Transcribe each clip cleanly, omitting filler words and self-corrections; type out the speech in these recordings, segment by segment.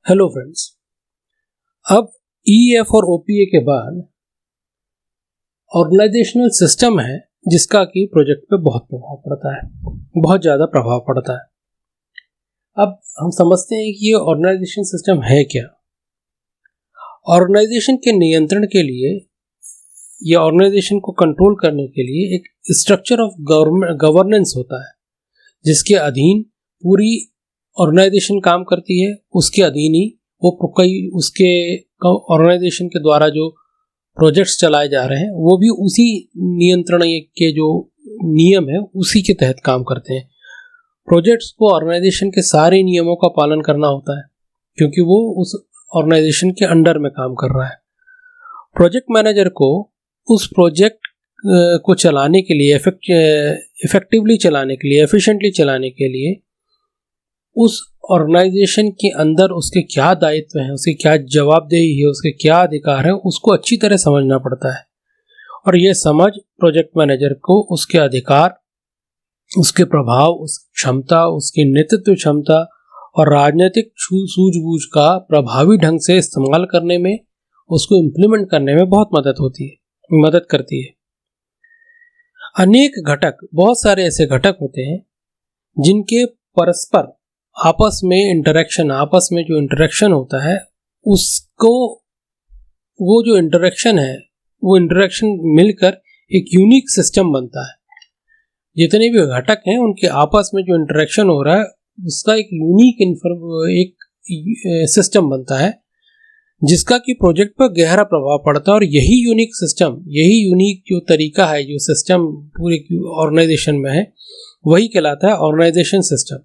Hello friends. अब EF और OPA के बाद ऑर्गेनाइजेशनल सिस्टम है जिसका कि प्रोजेक्ट पे बहुत प्रभाव पड़ता है, बहुत ज़्यादा प्रभाव पड़ता है। अब हम समझते हैं कि ये ऑर्गेनाइजेशन सिस्टम है क्या। ऑर्गेनाइजेशन के नियंत्रण के लिए या ऑर्गेनाइजेशन को कंट्रोल करने के लिए एक स्ट्रक्चर ऑफ गवर्नेंस होता है जिसके अधीन पूरी ऑर्गेनाइजेशन काम करती है। उसके अधीन ही वो कई उसके ऑर्गेनाइजेशन के द्वारा जो प्रोजेक्ट्स चलाए जा रहे हैं वो भी उसी नियंत्रण के जो नियम है उसी के तहत काम करते हैं। प्रोजेक्ट्स को ऑर्गेनाइजेशन के सारे नियमों का पालन करना होता है क्योंकि वो उस ऑर्गेनाइजेशन के अंडर में काम कर रहा है। प्रोजेक्ट मैनेजर को उस प्रोजेक्ट को चलाने के लिए, इफेक्टिवली चलाने के लिए, एफिशिएंटली चलाने के लिए उस ऑर्गेनाइजेशन के अंदर उसके क्या दायित्व हैं, उसकी क्या जवाबदेही है, उसके क्या अधिकार है, उसको अच्छी तरह समझना पड़ता है। और ये समझ प्रोजेक्ट मैनेजर को उसके अधिकार, उसके प्रभाव, उसकी क्षमता, उसकी नेतृत्व क्षमता और राजनीतिक सूझबूझ का प्रभावी ढंग से इस्तेमाल करने में, उसको इम्प्लीमेंट करने में बहुत मदद करती है। अनेक घटक, बहुत सारे ऐसे घटक होते हैं जिनके परस्पर आपस में जो इंटरेक्शन होता है उसको, वो जो इंटरेक्शन है वो इंटरेक्शन मिलकर एक यूनिक सिस्टम बनता है। जितने भी घटक हैं उनके आपस में जो इंटरेक्शन हो रहा है उसका एक यूनिक सिस्टम बनता है जिसका कि प्रोजेक्ट पर गहरा प्रभाव पड़ता है। और यही यूनिक सिस्टम, यही यूनिक जो तरीका है, जो सिस्टम पूरे ऑर्गेनाइजेशन में है, वही कहलाता है ऑर्गेनाइजेशन सिस्टम।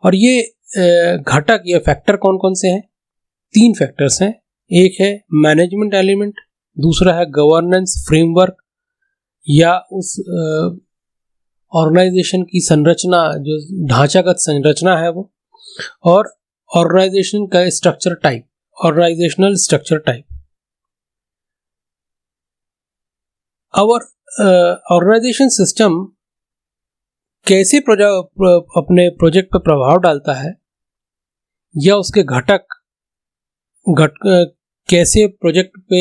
और ये घटक या फैक्टर कौन कौन से हैं? 3 फैक्टर्स हैं। एक है मैनेजमेंट एलिमेंट, दूसरा है गवर्नेंस फ्रेमवर्क या उस ऑर्गेनाइजेशन की संरचना, जो ढांचागत संरचना है वो, और ऑर्गेनाइजेशन का structure type, organisational structure type. और ऑर्गेनाइजेशन सिस्टम कैसे अपने प्रोजेक्ट पर प्रभाव डालता है या उसके घटक कैसे प्रोजेक्ट पे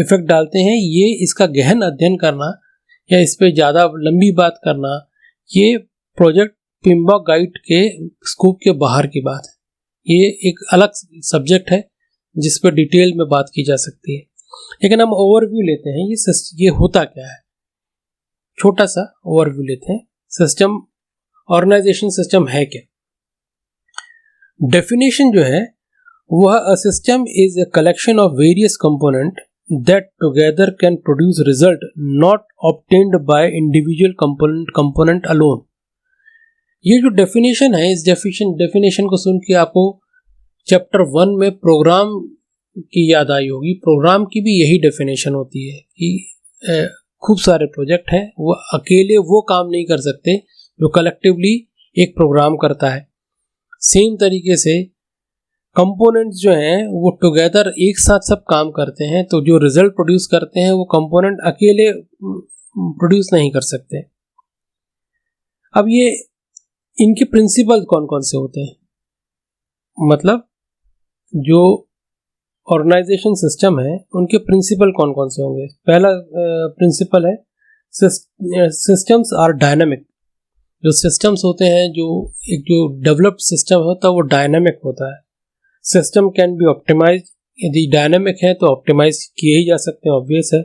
इफेक्ट डालते हैं, ये इसका गहन अध्ययन करना या इस पे ज़्यादा लंबी बात करना, ये प्रोजेक्ट पिम्बॉक गाइड के स्कोप के बाहर की बात है। ये एक अलग सब्जेक्ट है जिस पर डिटेल में बात की जा सकती है। लेकिन हम ओवरव्यू लेते हैं, ये होता क्या है, छोटा सा ओवरव्यू लेते हैं। सिस्टम, ऑर्गेनाइजेशन सिस्टम है क्या? डेफिनेशन जो है वह a system is a collection of various component that together can produce result not obtained by individual component alone. ये जो डेफिनेशन है, इस डेफिनेशन को सुन के आपको चैप्टर 1 में प्रोग्राम की याद आई होगी। प्रोग्राम की भी यही डेफिनेशन होती है कि खूब सारे प्रोजेक्ट हैं, वो अकेले वो काम नहीं कर सकते जो कलेक्टिवली एक प्रोग्राम करता है। सेम तरीके से कंपोनेंट्स जो हैं वो टुगेदर एक साथ सब काम करते हैं, तो जो रिजल्ट प्रोड्यूस करते हैं वो कंपोनेंट अकेले प्रोड्यूस नहीं कर सकते। अब ये इनके प्रिंसिपल कौन कौन से होते हैं, मतलब जो ऑर्गेनाइजेशन सिस्टम है उनके प्रिंसिपल कौन कौन से होंगे? पहला प्रिंसिपल है सिस्टम्स आर डायनामिक। जो सिस्टम्स होते हैं, जो डेवलप्ड सिस्टम होता है वो डायनामिक होता है। सिस्टम कैन बी ऑप्टिमाइज, यदि डायनामिक है तो ऑप्टिमाइज किए ही जा सकते हैं, ऑब्वियस है।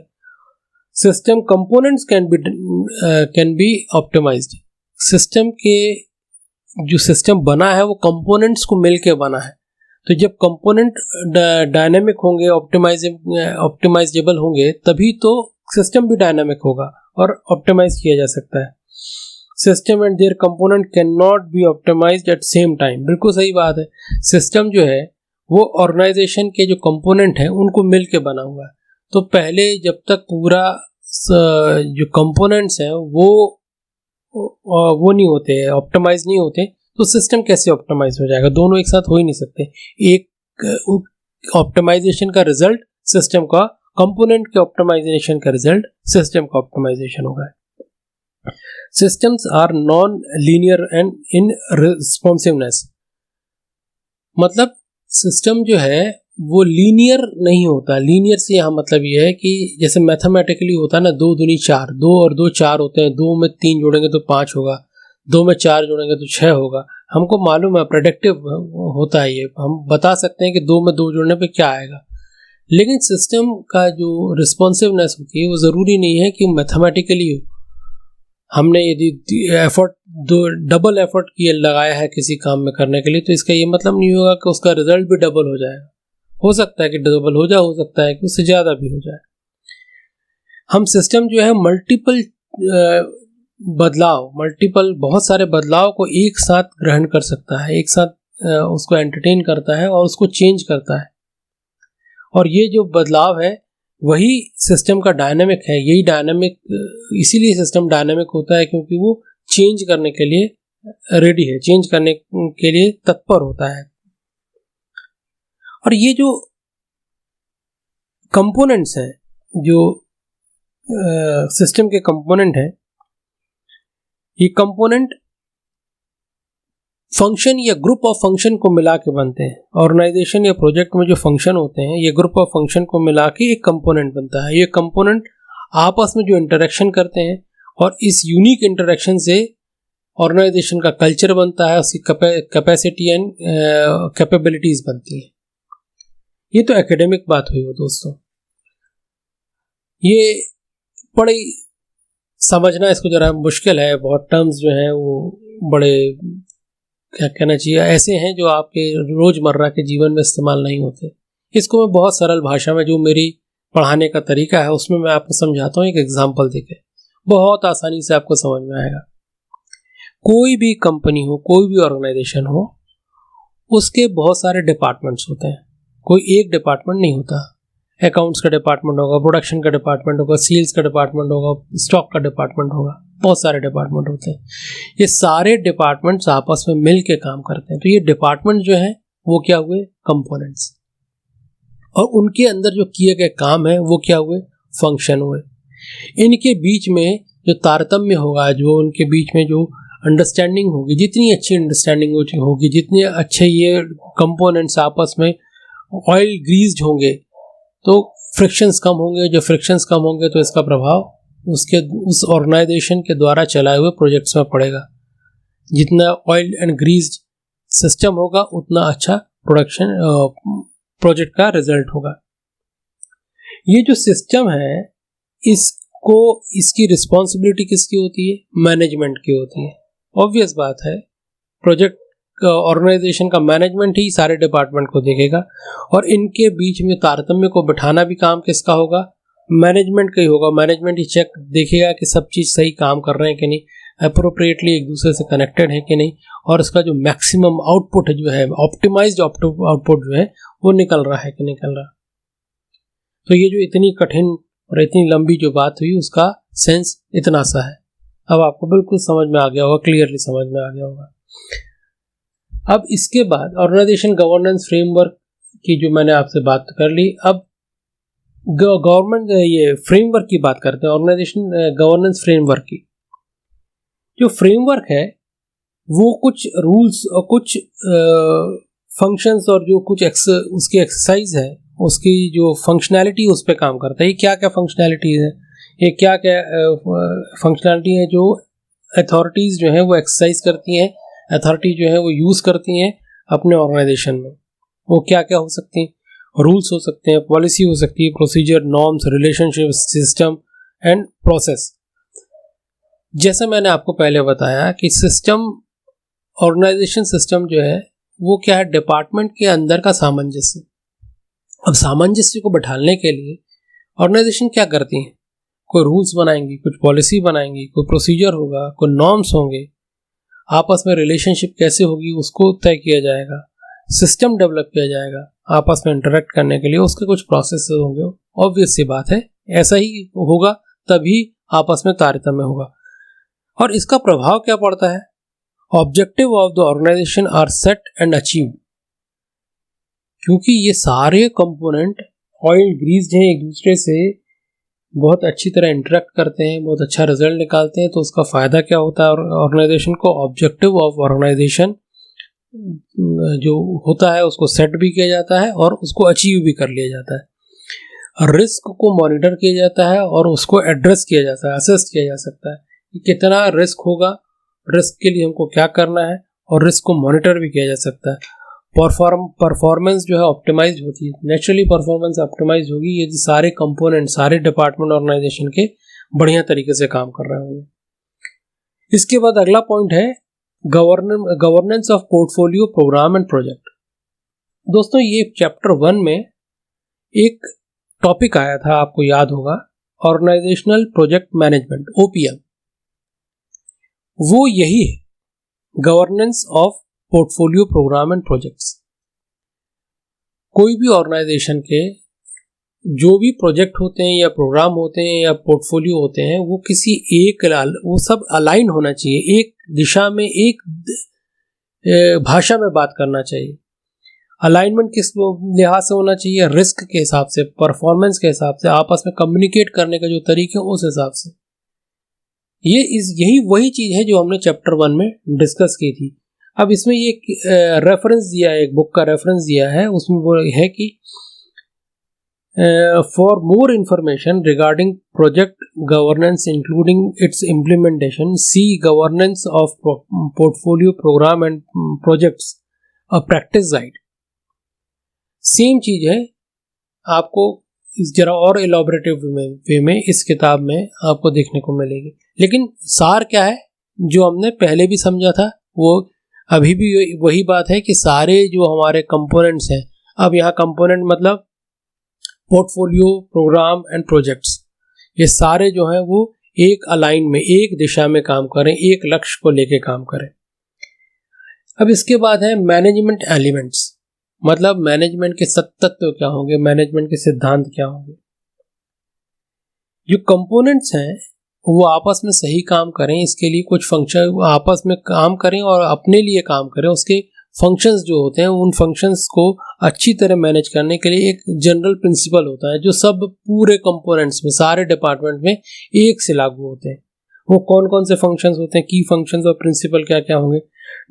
System components can be optimised. System के जो सिस्टम बना है वो कंपोनेंट्स को मिलके बना है, तो जब कंपोनेंट डायनामिक होंगे, ऑप्टिमाइजेबल होंगे, तभी तो सिस्टम भी डायनामिक होगा और ऑप्टिमाइज किया जा सकता है। System and their component can not be optimised at same time. बिल्कुल सही बात है। सिस्टम जो है वो ऑर्गेनाइजेशन के जो कंपोनेंट हैं उनको मिल के बना हुआ है, तो पहले जब तक पूरा जो कंपोनेंट्स हैं वो नहीं होते, ऑप्टिमाइज नहीं होते, तो सिस्टम कैसे ऑप्टिमाइज हो जाएगा? दोनों एक साथ हो ही नहीं सकते। एक ऑप्टिमाइजेशन का रिजल्ट सिस्टम का, कंपोनेंट के ऑप्टिमाइजेशन का रिजल्ट सिस्टम का ऑप्टिमाइजेशन होगा। Systems are non linear and in responsiveness, मतलब सिस्टम जो है वो लीनियर नहीं होता। लीनियर से यहाँ मतलब ये है कि जैसे मैथमेटिकली होता है ना, 2 दूनी 4, 2 और 2 4 होते हैं, 2 में 3 जोड़ेंगे तो 5 होगा, 2 में 4 जोड़ेंगे तो 6 होगा। हमको मालूम है, प्रेडिक्टिव होता है ये, हम बता सकते हैं कि 2 में 2 जोड़ने पे क्या आएगा। लेकिन सिस्टम का जो रिस्पॉन्सिवनेस होती है वो ज़रूरी नहीं है कि मैथमेटिकली हो। हमने यदि एफर्ट डबल एफर्ट किए लगाया है किसी काम में करने के लिए, तो इसका ये मतलब नहीं होगा कि उसका रिजल्ट भी डबल हो जाएगा। हो सकता है कि डबल हो जाए, हो सकता है कि उससे ज़्यादा भी हो जाए। हम सिस्टम जो है मल्टीपल बहुत सारे बदलाव को एक साथ ग्रहण कर सकता है, एक साथ उसको एंटरटेन करता है और उसको चेंज करता है। और ये जो बदलाव है वही सिस्टम का डायनामिक है। यही डायनामिक, इसीलिए सिस्टम डायनामिक होता है क्योंकि वो चेंज करने के लिए रेडी है, चेंज करने के लिए तत्पर होता है। और ये जो कंपोनेंट्स हैं, जो सिस्टम के कंपोनेंट हैं, ये कंपोनेंट फंक्शन या ग्रुप ऑफ फंक्शन को मिला के बनते हैं। ऑर्गेनाइजेशन या प्रोजेक्ट में जो फंक्शन होते हैं, ये ग्रुप ऑफ फंक्शन को मिला के एक कंपोनेंट बनता है। ये कंपोनेंट आपस में जो इंटरेक्शन करते हैं और इस यूनिक इंटरेक्शन से ऑर्गेनाइजेशन का कल्चर बनता है, उसकी कैपेसिटी एंड कैपेबिलिटीज बनती हैं। ये तो एकेडमिक बात हुई हो दोस्तों। ये बड़ी समझना इसको जरा मुश्किल है, बहुत टर्म्स जो हैं वो बड़े, क्या कहना चाहिए, ऐसे हैं जो आपके रोज़मर्रा के जीवन में इस्तेमाल नहीं होते। इसको मैं बहुत सरल भाषा में, जो मेरी पढ़ाने का तरीका है उसमें मैं आपको समझाता हूँ, एक एग्जांपल देके बहुत आसानी से आपको समझ में आएगा। कोई भी कंपनी हो, कोई भी ऑर्गेनाइजेशन हो, उसके बहुत सारे डिपार्टमेंट्स होते हैं, कोई एक डिपार्टमेंट नहीं होता। अकाउंट्स का डिपार्टमेंट होगा, प्रोडक्शन का डिपार्टमेंट होगा, सेल्स का डिपार्टमेंट होगा, स्टॉक का डिपार्टमेंट होगा, बहुत सारे डिपार्टमेंट होते हैं। ये सारे डिपार्टमेंट्स आपस में मिल के काम करते हैं। तो ये डिपार्टमेंट जो है वो क्या हुए, कंपोनेंट्स, और उनके अंदर जो किए गए काम है वो क्या हुए, फंक्शन हुए। इनके बीच में जो तारतम्य होगा, जो उनके बीच में जो अंडरस्टैंडिंग होगी, जितनी अच्छी अंडरस्टैंडिंग होगी, जितने अच्छे ये कंपोनेंट्स आपस में ऑयल ग्रीस्ड होंगे, तो फ्रिक्शंस कम होंगे। जो फ्रिक्शंस कम होंगे तो इसका प्रभाव उस ऑर्गेनाइजेशन के द्वारा चलाए हुए प्रोजेक्ट्स में पड़ेगा। जितना ऑयल एंड ग्रीस्ड सिस्टम होगा उतना अच्छा प्रोडक्शन प्रोजेक्ट का रिजल्ट होगा। ये जो सिस्टम है, इसकी रिस्पॉन्सिबिलिटी किसकी होती है, मैनेजमेंट की होती है। ऑब्वियस बात है, प्रोजेक्ट ऑर्गेनाइजेशन का मैनेजमेंट ही सारे डिपार्टमेंट को देखेगा, और इनके बीच में तारतम्य को बिठाना भी काम किसका होगा, मैनेजमेंट का ही होगा। मैनेजमेंट ही चेक देखेगा कि सब चीज़ सही काम कर रहे हैं कि नहीं, अप्रोप्रिएटली एक दूसरे से कनेक्टेड है कि नहीं, और इसका जो मैक्सिमम आउटपुट जो है, ऑप्टिमाइज्ड आउटपुट जो है वो निकल रहा है कि निकल रहा। तो ये जो इतनी कठिन और इतनी लंबी जो बात हुई, उसका सेंस इतना सा है। अब आपको बिल्कुल समझ में आ गया होगा, क्लियरली समझ में आ गया होगा। अब इसके बाद ऑर्गेनाइजेशन गवर्नेंस फ्रेमवर्क की जो मैंने आपसे बात कर ली, अब गवर्नमेंट ये फ्रेमवर्क की बात करते हैं, ऑर्गेनाइजेशन गवर्नेंस फ्रेमवर्क की। जो फ्रेमवर्क है वो कुछ रूल्स और कुछ फंक्शंस और जो कुछ उसकी एक्सरसाइज है, उसकी जो फंक्शनैलिटी उस पर काम करता है। ये क्या क्या फंक्शनैलिटी है, ये क्या क्या फंक्शनैलिटी है जो अथॉरिटीज़ जो है वो एक्सरसाइज करती हैं, अथॉरिटी जो है वो यूज़ करती हैं अपने ऑर्गेनाइजेशन में। वो क्या क्या हो सकती हैं, रूल्स हो सकते हैं, पॉलिसी हो सकती है, procedure, norms, relationship, system and process. जैसा मैंने आपको पहले बताया कि सिस्टम, ऑर्गेनाइजेशन सिस्टम जो है वो क्या है, डिपार्टमेंट के अंदर का सामंजस्य। अब सामंजस्य को बैठाने के लिए ऑर्गेनाइजेशन क्या करती हैं, कोई रूल्स बनाएंगी, कुछ पॉलिसी बनाएंगी, कोई प्रोसीजर होगा, कोई नॉर्म्स होंगे, आपस में रिलेशनशिप कैसे होगी उसको तय किया जाएगा, सिस्टम डेवलप किया जाएगा आपस में इंटरेक्ट करने के लिए, उसके कुछ प्रोसेस होंगे। ऑब्वियस सी बात है, ऐसा ही होगा तभी आपस में तारतम्य होगा। और इसका प्रभाव क्या पड़ता है, objective of the organisation are set and achieved. क्योंकि ये सारे कंपोनेंट ऑयल ग्रीस्ड हैं, एक दूसरे से बहुत अच्छी तरह इंटरेक्ट करते हैं, बहुत अच्छा रिजल्ट निकालते हैं, तो उसका फ़ायदा क्या होता है ऑर्गेनाइजेशन को, ऑब्जेक्टिव ऑफ ऑर्गेनाइजेशन जो होता है उसको सेट भी किया जाता है और उसको अचीव भी कर लिया जाता है। रिस्क को मॉनिटर किया जाता है और उसको एड्रेस किया जाता है, असेस किया जा सकता है कि कितना रिस्क होगा, रिस्क के लिए हमको क्या करना है, और रिस्क को मॉनिटर भी किया जा सकता है। परफॉर्मेंस जो है ऑप्टिमाइज होती है, नेचुरली परफॉर्मेंस ऑप्टिमाइज होगी यदि सारे कंपोनेंट, सारे डिपार्टमेंट ऑर्गेनाइजेशन के बढ़िया तरीके से काम कर रहे होंगे। इसके बाद अगला पॉइंट है governance of portfolio, programme and project. दोस्तों ये चैप्टर 1 में एक टॉपिक आया था, आपको याद होगा, ऑर्गेनाइजेशनल प्रोजेक्ट मैनेजमेंट, OPM। वो यही है, governance of portfolio, programme and projects. कोई भी ऑर्गेनाइजेशन के जो भी प्रोजेक्ट होते हैं या प्रोग्राम होते हैं या पोर्टफोलियो होते हैं, वो किसी एक, वो सब अलाइन होना चाहिए, एक दिशा में, एक भाषा में बात करना चाहिए। अलाइनमेंट किस लिहाज से होना चाहिए? रिस्क के हिसाब से, परफॉर्मेंस के हिसाब से, आपस में कम्युनिकेट करने का जो तरीके हैं उस हिसाब से। यही वही चीज है जो हमने चैप्टर 1 में डिस्कस की थी। अब इसमें ये रेफरेंस दिया है, एक बुक का रेफरेंस दिया है, उसमें वो है कि for more information regarding project governance including its implementation, see governance of portfolio, programme and projects, a practice guide. Same चीज है, आपको जरा और एलॉबरेटिव वे में इस किताब में आपको देखने को मिलेगी। लेकिन सार क्या है, जो हमने पहले भी समझा था वो अभी भी वही बात है कि सारे जो हमारे कंपोनेंट्स हैं, अब यहाँ कंपोनेंट मतलब पोर्टफोलियो, प्रोग्राम एंड प्रोजेक्ट्स, ये सारे जो हैं वो एक अलाइन में, एक दिशा में काम करें, एक लक्ष्य को लेके काम करें। अब इसके बाद है मैनेजमेंट एलिमेंट्स, मतलब मैनेजमेंट के तत्व क्या होंगे, मैनेजमेंट के सिद्धांत क्या होंगे। जो कंपोनेंट्स हैं वो आपस में सही काम करें, इसके लिए कुछ फंक्शन आपस में काम करें और अपने लिए काम करें। उसके फंक्शंस जो होते हैं, उन फंक्शंस को अच्छी तरह मैनेज करने के लिए एक जनरल प्रिंसिपल होता है जो सब पूरे कंपोनेंट्स में, सारे डिपार्टमेंट में एक से लागू होते हैं। वो कौन कौन से फंक्शंस होते हैं, की फंक्शंस और प्रिंसिपल क्या क्या होंगे?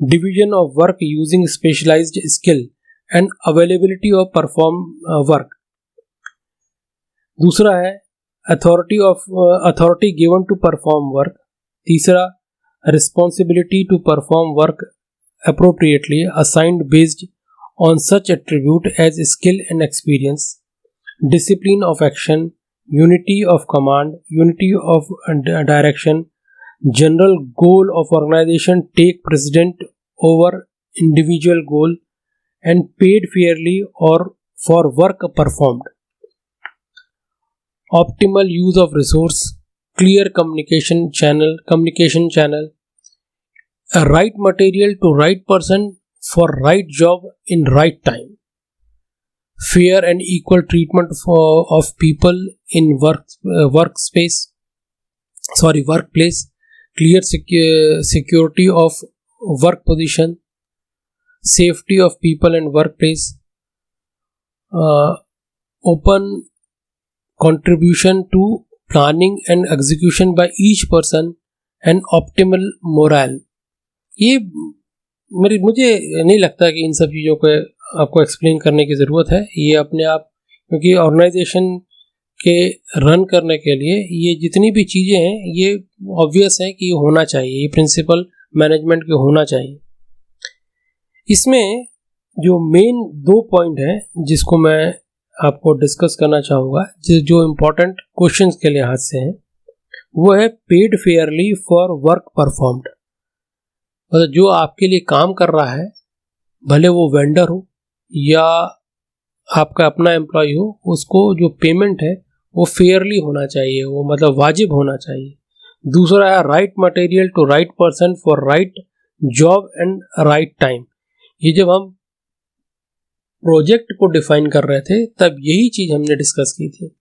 Division of work using specialised skill and availability of perform work. दूसरा है authority given to perform work. तीसरा, responsibility to perform work appropriately assigned based on such attribute as skill and experience, discipline of action, unity of command, unity of direction, general goal of organization take precedent over individual goal, and paid fairly or for work performed, optimal use of resource, clear communication channel, a right material to right person for right job in right time, fair and equal treatment of people in workplace, clear security of work position, safety of people and workplace, open contribution to planning and execution by each person, and optimal morale। ये मुझे नहीं लगता कि इन सब चीज़ों को आपको explain करने की ज़रूरत है। ये अपने आप, क्योंकि ऑर्गेनाइजेशन के रन करने के लिए ये जितनी भी चीज़ें हैं ये ऑब्वियस है कि ये होना चाहिए, ये प्रिंसिपल मैनेजमेंट के होना चाहिए। इसमें जो मेन 2 पॉइंट हैं जिसको मैं आपको डिस्कस करना चाहूँगा, जो इम्पोर्टेंट क्वेश्चंस के लिहाज से हैं, वो है paid Fairlie for work performed. मतलब जो आपके लिए काम कर रहा है, भले वो वेंडर हो या आपका अपना एम्प्लॉय हो, उसको जो पेमेंट है वो फेयरली होना चाहिए, वो मतलब वाजिब होना चाहिए। दूसरा है right material to right person for right job and right time. ये जब हम प्रोजेक्ट को डिफाइन कर रहे थे तब यही चीज़ हमने डिस्कस की थी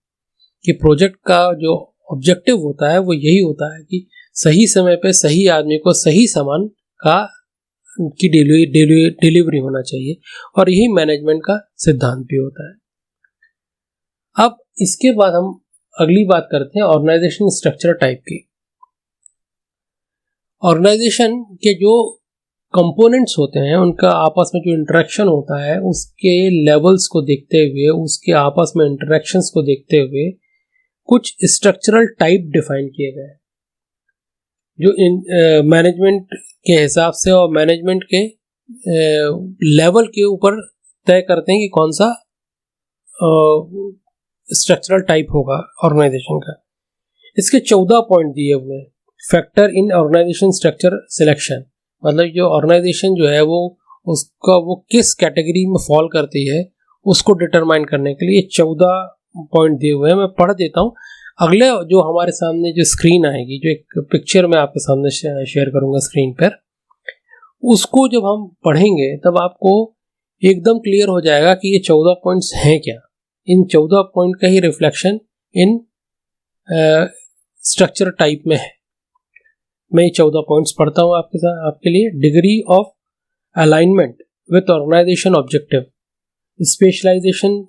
कि प्रोजेक्ट का जो ऑब्जेक्टिव होता है वो यही होता है कि सही समय पे सही आदमी को सही सामान की डिलीवरी होना चाहिए, और यही मैनेजमेंट का सिद्धांत भी होता है। अब इसके बाद हम अगली बात करते हैं ऑर्गेनाइजेशन स्ट्रक्चर टाइप की। ऑर्गेनाइजेशन के जो कंपोनेंट्स होते हैं उनका आपस में जो इंटरेक्शन होता है उसके लेवल्स को देखते हुए, उसके आपस में इंटरेक्शंस को देखते हुए कुछ स्ट्रक्चरल टाइप डिफाइन किए गए हैं जो मैनेजमेंट के हिसाब से और मैनेजमेंट के लेवल के ऊपर तय करते हैं कि कौन सा स्ट्रक्चरल टाइप होगा ऑर्गेनाइजेशन का। इसके 14 पॉइंट दिए हुए हैं। Factor in organisation structure selection, मतलब जो ऑर्गेनाइजेशन जो है वो उसका वो किस कैटेगरी में फॉल करती है उसको डिटरमाइन करने के लिए 14 पॉइंट दिए हुए हैं। मैं पढ़ देता हूँ। अगले जो हमारे सामने जो स्क्रीन आएगी, जो एक पिक्चर मैं आपके सामने शेयर करूंगा स्क्रीन पर, उसको जब हम पढ़ेंगे तब आपको एकदम क्लियर हो जाएगा कि ये 14 पॉइंट्स हैं क्या। इन 14 पॉइंट का ही रिफ्लेक्शन इन स्ट्रक्चर टाइप में है। मैं ये 14 पॉइंट्स पढ़ता हूँ आपके लिए। Degree of alignment with organisation objective, specialisation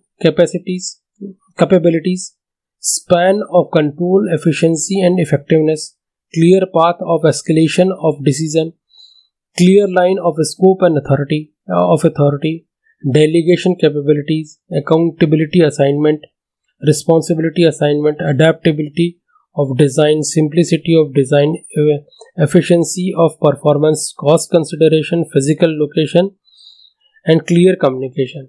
capabilities, span of control, efficiency and effectiveness, clear path of escalation of decision, clear line of scope and authority, delegation capabilities, accountability assignment, responsibility assignment, adaptability of design, simplicity of design, efficiency of performance, cost consideration, physical location and clear communication।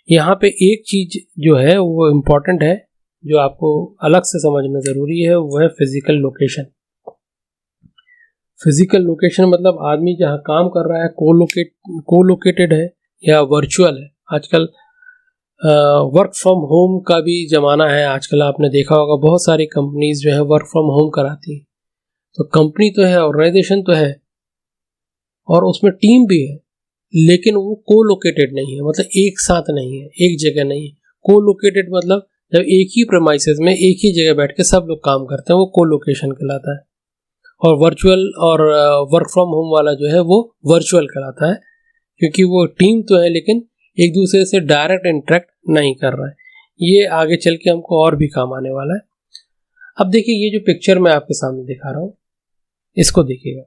यहाँ पे एक चीज जो है वो important है, जो आपको अलग से समझना ज़रूरी है, वो है फिजिकल लोकेशन। फिजिकल लोकेशन मतलब आदमी जहाँ काम कर रहा है कोलोकेटेड है या वर्चुअल है। आजकल वर्क फ्रॉम होम का भी ज़माना है। आजकल आपने देखा होगा बहुत सारी कंपनीज जो है वर्क फ्रॉम होम कराती है। तो कंपनी तो है, ऑर्गेनाइजेशन तो है और उसमें टीम भी है, लेकिन वो कोलोकेटेड नहीं है, मतलब एक साथ नहीं है, एक जगह नहीं है। कोलोकेटेड मतलब जब एक ही प्रेमाइसेस में एक ही जगह बैठ के सब लोग काम करते हैं, वो कोलोकेशन कहलाता है। और वर्चुअल और वर्क फ्रॉम होम वाला जो है वो वर्चुअल कहलाता है, क्योंकि वो टीम तो है लेकिन एक दूसरे से डायरेक्ट इंटरेक्ट नहीं कर रहा है। ये आगे चल के हमको और भी काम आने वाला है। अब देखिए, ये जो पिक्चर मैं आपके सामने दिखा रहा हूँ, इसको देखिएगा।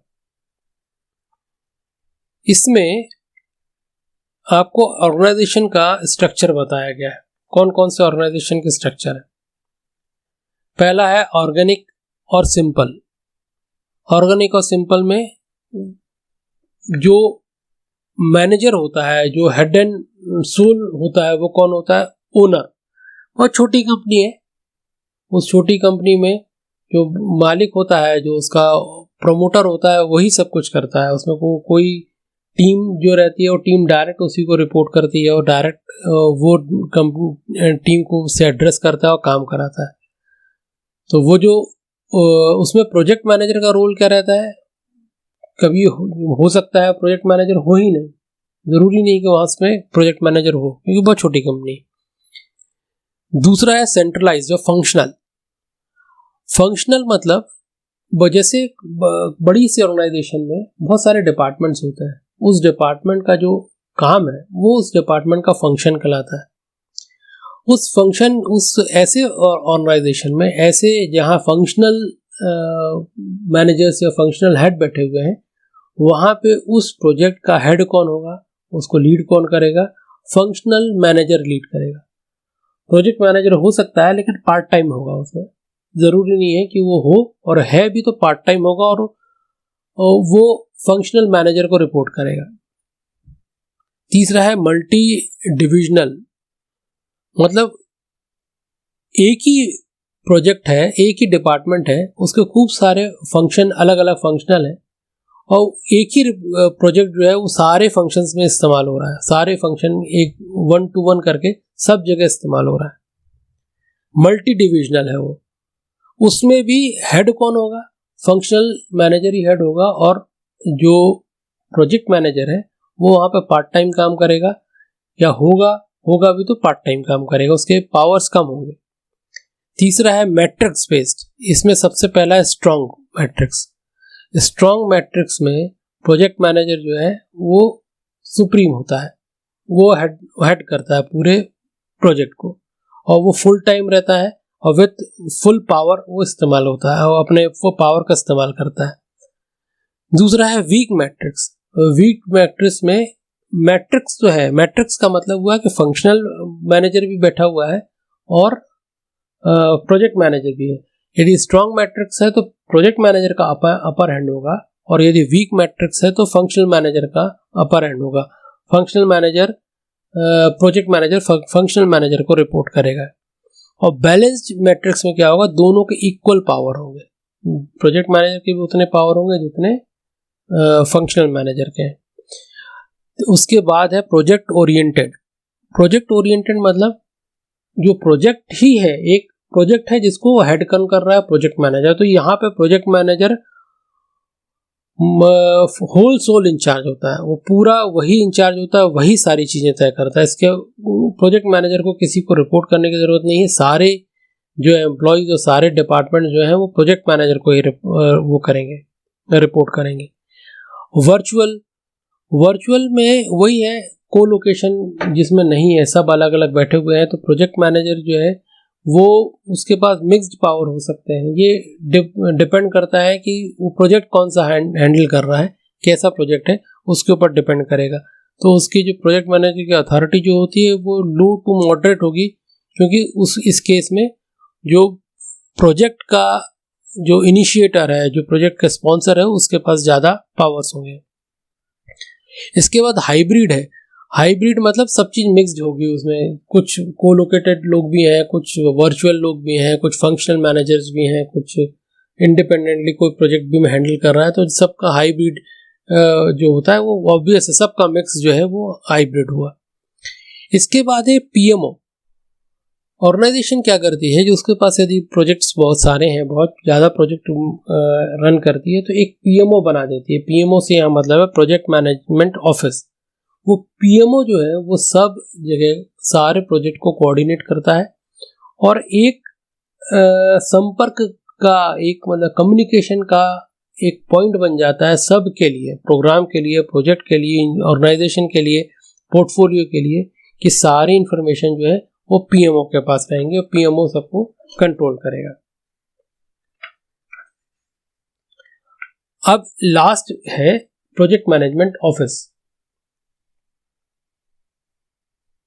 इसमें आपको ऑर्गेनाइजेशन का स्ट्रक्चर बताया गया है। कौन कौन से ऑर्गेनाइजेशन के स्ट्रक्चर है। पहला है ऑर्गेनिक और सिंपल। ऑर्गेनिक और सिंपल में जो मैनेजर होता है, जो हेड एंड सोल होता है, वो कौन होता है? ओनर। बहुत छोटी कंपनी है, उस छोटी कंपनी में जो मालिक होता है, जो उसका प्रमोटर होता है, वही सब कुछ करता है। उसमें कोई टीम जो रहती है वो टीम डायरेक्ट उसी को रिपोर्ट करती है और डायरेक्ट वो टीम को उससे एड्रेस करता है और काम कराता है। तो वो जो उसमें प्रोजेक्ट मैनेजर का रोल क्या रहता है? कभी हो सकता है प्रोजेक्ट मैनेजर हो ही नहीं, जरूरी नहीं कि वहां में प्रोजेक्ट मैनेजर हो, क्योंकि बहुत छोटी कंपनी। दूसरा है सेंट्रलाइज्ड और फंक्शनल। फंक्शनल मतलब जैसे बड़ी सी ऑर्गेनाइजेशन में बहुत सारे डिपार्टमेंट्स होते हैं, उस डिपार्टमेंट का जो काम है वो उस डिपार्टमेंट का फंक्शन कहलाता है। उस फंक्शन, उस ऐसे ऑर्गेनाइजेशन में, ऐसे जहाँ फंक्शनल मैनेजर्स या फंक्शनल हेड बैठे हुए हैं, वहाँ पे उस प्रोजेक्ट का हेड कौन होगा, उसको लीड कौन करेगा? फंक्शनल मैनेजर लीड करेगा। प्रोजेक्ट मैनेजर हो सकता है लेकिन पार्ट टाइम होगा, उसमें ज़रूरी नहीं है कि वो हो, और है भी तो पार्ट टाइम होगा, और वो फंक्शनल मैनेजर को रिपोर्ट करेगा। तीसरा है मल्टी डिविजनल, मतलब एक ही प्रोजेक्ट है, एक ही डिपार्टमेंट है, उसके खूब सारे फंक्शन, अलग अलग फंक्शनल है, और एक ही प्रोजेक्ट जो है वो सारे फंक्शंस में इस्तेमाल हो रहा है। सारे फंक्शन एक 1 to 1 करके सब जगह इस्तेमाल हो रहा है। मल्टी डिविजनल है वो। उसमें भी हेड कौन होगा? फंक्शनल मैनेजर ही हेड होगा, और जो प्रोजेक्ट मैनेजर है वो वहाँ पे पार्ट टाइम काम करेगा, या होगा भी तो पार्ट टाइम काम करेगा, उसके पावर्स कम होंगे। तीसरा है मैट्रिक्स बेस्ड। इसमें सबसे पहला है स्ट्रॉन्ग मैट्रिक्स। स्ट्रॉन्ग मैट्रिक्स में प्रोजेक्ट मैनेजर जो है वो सुप्रीम होता है, वो हेड करता है पूरे प्रोजेक्ट को, और वो फुल टाइम रहता है और विथ फुल पावर वो इस्तेमाल होता है, और अपने वो पावर का इस्तेमाल करता है। दूसरा है वीक मैट्रिक्स। वीक मैट्रिक्स में मैट्रिक्स जो है, मैट्रिक्स का मतलब हुआ कि फंक्शनल मैनेजर भी बैठा हुआ है और प्रोजेक्ट मैनेजर भी है। यदि स्ट्रॉन्ग मैट्रिक्स है तो प्रोजेक्ट मैनेजर का अपर हैंड होगा, और यदि वीक मैट्रिक्स है तो फंक्शनल मैनेजर का अपर हैंड होगा। Functional manager project manager functional manager को रिपोर्ट करेगा। और बैलेंस्ड मैट्रिक्स में क्या होगा, दोनों के इक्वल पावर होंगे, प्रोजेक्ट मैनेजर के भी उतने पावर होंगे जितने फंक्शनल मैनेजर के हैं। उसके बाद है प्रोजेक्ट ओरिएंटेड। प्रोजेक्ट ओरिएंटेड मतलब जो प्रोजेक्ट ही है, एक प्रोजेक्ट है जिसको हेड कर रहा है प्रोजेक्ट मैनेजर, तो यहाँ पे project manager whole sole in charge होता है, वो पूरा वही इंचार्ज होता है, वही सारी चीजें तय करता है। इसके प्रोजेक्ट मैनेजर को किसी को रिपोर्ट करने की जरूरत नहीं है, सारे जो एम्प्लॉयज और सारे डिपार्टमेंट जो है वो प्रोजेक्ट मैनेजर को ही वो करेंगे, रिपोर्ट करेंगे। वर्चुअल में वही है, को लोकेशन जिसमें नहीं है, सब अलग अलग बैठे हुए हैं, तो प्रोजेक्ट मैनेजर जो है वो उसके पास मिक्स्ड पावर हो सकते हैं। ये डिपेंड करता है कि वो प्रोजेक्ट कौन सा हैंडल कर रहा है, कैसा प्रोजेक्ट है, उसके ऊपर डिपेंड करेगा। तो उसकी जो प्रोजेक्ट मैनेजर की अथॉरिटी जो होती है वो लो टू मॉडरेट होगी, क्योंकि इस केस में जो प्रोजेक्ट का जो इनिशिएटर है, जो प्रोजेक्ट का स्पॉन्सर है, उसके पास ज़्यादा पावर्स होंगे। इसके बाद हाइब्रिड है। हाइब्रिड मतलब सब चीज़ मिक्स्ड होगी, उसमें कुछ कोलोकेटेड लोग भी हैं, कुछ वर्चुअल लोग भी हैं, कुछ फंक्शनल मैनेजर्स भी हैं, कुछ इंडिपेंडेंटली कोई प्रोजेक्ट भी हैंडल कर रहा है, तो सबका हाइब्रिड जो होता है वो ऑब्वियस है, सबका मिक्स जो है वो हाइब्रिड हुआ। इसके बाद है पीएमओ। ऑर्गेनाइजेशन क्या करती है, जो उसके पास यदि प्रोजेक्ट्स बहुत सारे हैं, बहुत ज़्यादा प्रोजेक्ट रन करती है, तो एक पीएमओ बना देती है। पीएमओ से यहाँ मतलब है प्रोजेक्ट मैनेजमेंट ऑफिस। वो पीएमओ जो है वो सब जगह सारे प्रोजेक्ट को कोऑर्डिनेट करता है, और एक संपर्क का, एक मतलब कम्युनिकेशन का एक पॉइंट बन जाता है सब के लिए, प्रोग्राम के लिए, प्रोजेक्ट के लिए, ऑर्गेनाइजेशन के लिए, पोर्टफोलियो के लिए, कि सारी इंफॉर्मेशन जो है वो पीएमओ के पास रहेंगे और पीएमओ सबको कंट्रोल करेगा। अब लास्ट है project management office.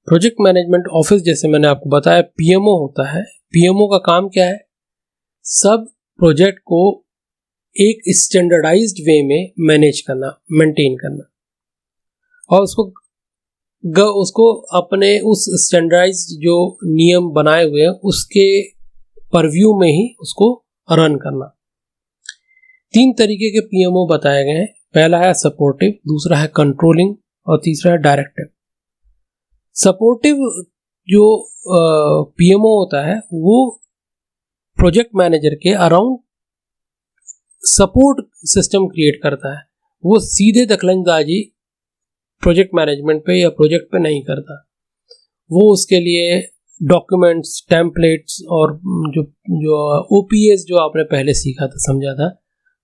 Project management office जैसे मैंने आपको बताया पीएमओ होता है। पीएमओ का काम क्या है, सब प्रोजेक्ट को एक स्टैंडर्डाइज्ड वे में मैनेज करना, मेंटेन करना, और उसको अपने उस स्टैंडर्डाइज्ड जो नियम बनाए हुए हैं उसके परव्यू में ही उसको रन करना। 3 तरीके के पीएमओ बताए गए हैं। पहला है सपोर्टिव, दूसरा है कंट्रोलिंग, और तीसरा है डायरेक्टिव। सपोर्टिव जो पीएमओ होता है वो प्रोजेक्ट मैनेजर के अराउंड सपोर्ट सिस्टम क्रिएट करता है। वो सीधे दखलंदाजी प्रोजेक्ट मैनेजमेंट पे या प्रोजेक्ट पे नहीं करता। वो उसके लिए डॉक्यूमेंट्स, टेम्पलेट्स और जो ओपीएस जो आपने पहले सीखा था, समझा था,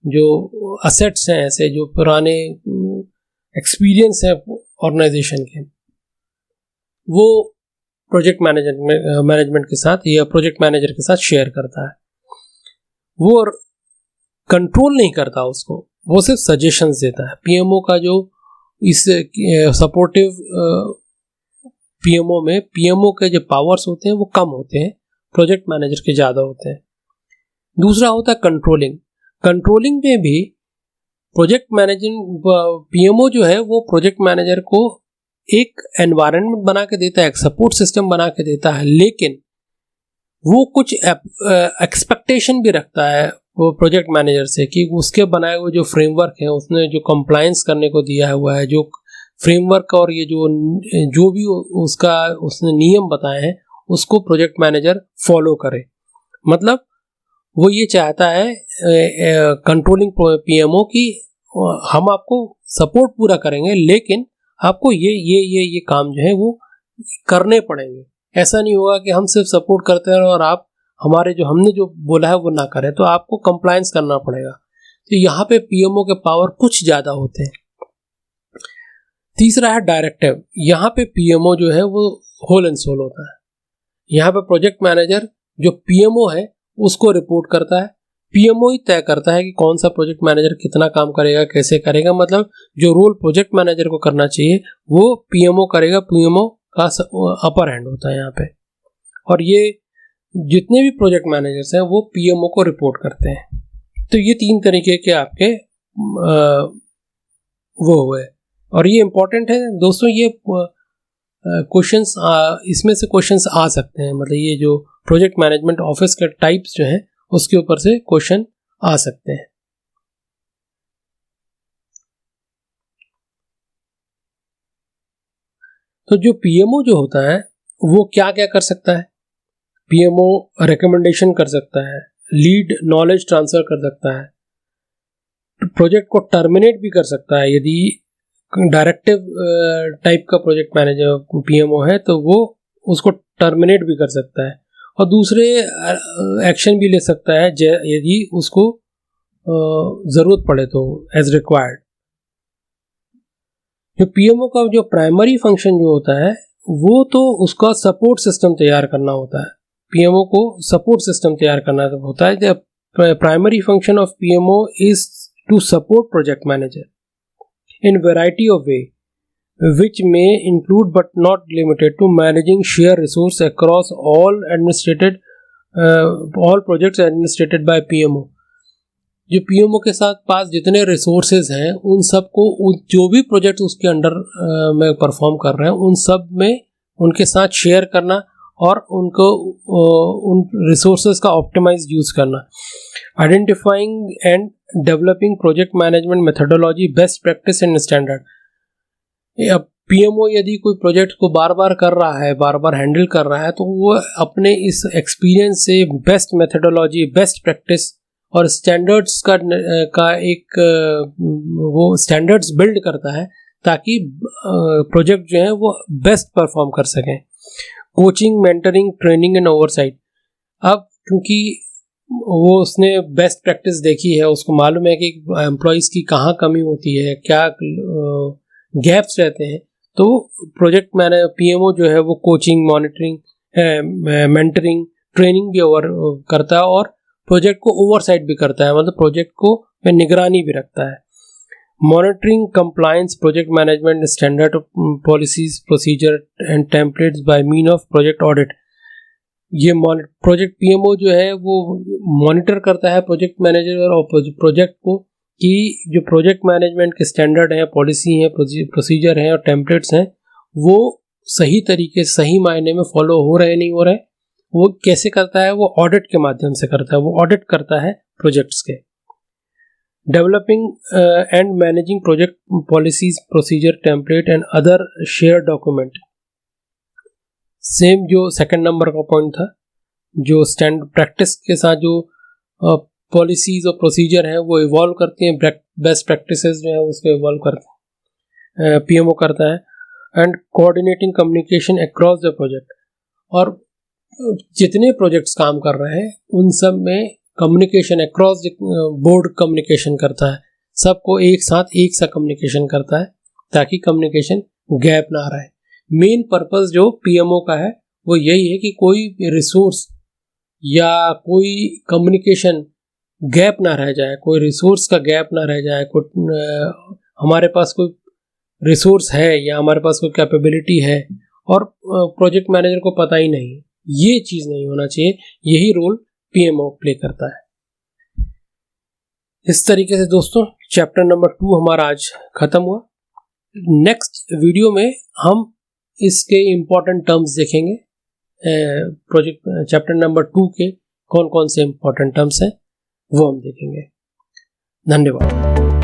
जो असेट्स हैं, ऐसे जो पुराने एक्सपीरियंस है ऑर्गेनाइजेशन के, वो प्रोजेक्ट मैनेजमेंट के साथ या प्रोजेक्ट मैनेजर के साथ शेयर करता है। वो कंट्रोल नहीं करता उसको, वो सिर्फ सजेशंस देता है। पीएमओ का जो इस सपोर्टिव पीएमओ में पीएमओ के जो पावर्स होते हैं वो कम होते हैं, प्रोजेक्ट मैनेजर के ज़्यादा होते हैं। दूसरा होता है कंट्रोलिंग। कंट्रोलिंग में भी प्रोजेक्ट मैनेजर पीएमओ जो है वो प्रोजेक्ट मैनेजर को एक एनवायरनमेंट बना के देता है, एक सपोर्ट सिस्टम बना के देता है, लेकिन वो कुछ एक्सपेक्टेशन भी रखता है वो प्रोजेक्ट मैनेजर से कि उसके बनाए हुए जो फ्रेमवर्क है, उसने जो कंप्लायंस करने को दिया हुआ है, जो फ्रेमवर्क और ये जो भी उसने नियम बताए हैं उसको प्रोजेक्ट मैनेजर फॉलो करे। मतलब वो ये चाहता है कंट्रोलिंग पीएमओ की हम आपको सपोर्ट पूरा करेंगे, लेकिन आपको ये काम जो है वो करने पड़ेंगे। ऐसा नहीं होगा कि हम सिर्फ सपोर्ट करते हैं और आप हमारे जो हमने जो बोला है वो ना करें, तो आपको कंप्लायंस करना पड़ेगा। तो यहाँ पे पीएमओ के पावर कुछ ज़्यादा होते हैं। तीसरा है डायरेक्टिव। यहाँ पे पीएमओ जो है वो होल एंड सोल होता है। यहाँ पे प्रोजेक्ट मैनेजर जो पीएमओ है उसको रिपोर्ट करता है, पीएमओ ही तय करता है कि कौन सा प्रोजेक्ट मैनेजर कितना काम करेगा, कैसे करेगा। मतलब जो रोल प्रोजेक्ट मैनेजर को करना चाहिए वो पीएमओ करेगा, पीएमओ का अपर हैंड होता है यहाँ पे। और ये जितने भी प्रोजेक्ट मैनेजर्स हैं वो पीएमओ को रिपोर्ट करते हैं। तो ये 3 तरीके के आपके वो हुए, और ये इम्पोर्टेंट है दोस्तों। ये क्वेश्चंस इसमें से क्वेश्चंस आ सकते हैं, मतलब ये जो प्रोजेक्ट मैनेजमेंट ऑफिस के टाइप्स जो हैं उसके ऊपर से क्वेश्चन आ सकते हैं। तो जो पीएमओ जो होता है वो क्या क्या कर सकता है? पीएमओ रिकमेंडेशन कर सकता है, लीड नॉलेज ट्रांसफर कर सकता है, प्रोजेक्ट को टर्मिनेट भी कर सकता है। यदि डायरेक्टिव टाइप का प्रोजेक्ट मैनेजर पीएमओ है तो वो उसको टर्मिनेट भी कर सकता है, और दूसरे एक्शन भी ले सकता है यदि उसको ज़रूरत पड़े तो एज रिक्वायर्ड। जो पीएमओ का जो प्राइमरी फंक्शन जो होता है वो तो उसका सपोर्ट सिस्टम तैयार करना होता है। पीएमओ को सपोर्ट सिस्टम तैयार करना होता है। The primary function of PMO is to support project manager in variety of way, which may include but not limited to managing shared resource across all projects administrated by PMO। जो PMO के साथ पास जितने resources हैं उन सब को जो भी प्रोजेक्ट उसके अंडर में परफॉर्म कर रहे हैं उन सब में उनके साथ शेयर करना और उनको उन रिसोर्सेज का ऑप्टिमाइज यूज करना। Identifying and developing project management methodology, best practice and standard. अब पीएमओ यदि कोई प्रोजेक्ट को बार बार कर रहा है, बार बार हैंडल कर रहा है, तो वो अपने इस एक्सपीरियंस से बेस्ट मेथोडोलॉजी, बेस्ट प्रैक्टिस और स्टैंडर्ड्स का एक वो स्टैंडर्ड्स बिल्ड करता है ताकि प्रोजेक्ट जो है वो बेस्ट परफॉर्म कर सकें। Coaching, mentoring, training and oversight. अब क्योंकि वो उसने बेस्ट प्रैक्टिस देखी है, उसको मालूम है कि एम्प्लॉयज़ की कहाँ कमी होती है, क्या गैप्स रहते हैं, तो प्रोजेक्ट मैनेजर पीएमओ जो है वो कोचिंग, मॉनिटरिंग, मेंटरिंग, ट्रेनिंग भी करता है और प्रोजेक्ट को ओवरसाइट भी करता है, मतलब प्रोजेक्ट को में निगरानी भी रखता है। Monitoring compliance project management standard policies, procedure and templates by mean of project audit. ये प्रोजेक्ट पीएमओ जो है वो मॉनिटर करता है प्रोजेक्ट मैनेजर और प्रोजेक्ट को कि जो प्रोजेक्ट मैनेजमेंट के स्टैंडर्ड हैं, पॉलिसी हैं, प्रोसीजर हैं और टेम्पलेट्स हैं वो सही तरीके से, सही मायने में फॉलो हो रहे नहीं हो रहे। वो कैसे करता है? वो ऑडिट के माध्यम से करता है। वो ऑडिट करता है प्रोजेक्ट्स के। Developing and managing project policies, procedure, template and other share document. Same जो सेकंड नंबर का पॉइंट था, जो स्टैंड प्रैक्टिस के साथ जो पॉलिसीज और प्रोसीजर हैं वो इवॉल्व करती हैं, बेस्ट प्रैक्टिसेस जो है उसको इवॉल्व करते हैं, पीएमओ करता है। And coordinating communication across the project. और जितने प्रोजेक्ट्स काम कर रहे हैं उन सब में कम्युनिकेशन अक्रॉस बोर्ड कम्युनिकेशन करता है, सबको एक सा कम्युनिकेशन करता है ताकि कम्युनिकेशन गैप ना रहे। मेन पर्पस जो पीएमओ का है वो यही है कि कोई रिसोर्स या कोई कम्युनिकेशन गैप ना रह जाए, कोई रिसोर्स का गैप ना रह जाए। हमारे पास कोई रिसोर्स है या हमारे पास कोई कैपेबिलिटी है और प्रोजेक्ट मैनेजर को पता ही नहीं, ये चीज़ नहीं होना चाहिए। यही रोल पीएमओ प्ले करता है। इस तरीके से दोस्तों चैप्टर नंबर 2 हमारा आज खत्म हुआ। नेक्स्ट वीडियो में हम इसके इम्पोर्टेंट टर्म्स देखेंगे। प्रोजेक्ट चैप्टर नंबर 2 के कौन कौन से इम्पोर्टेंट टर्म्स हैं वो हम देखेंगे। धन्यवाद।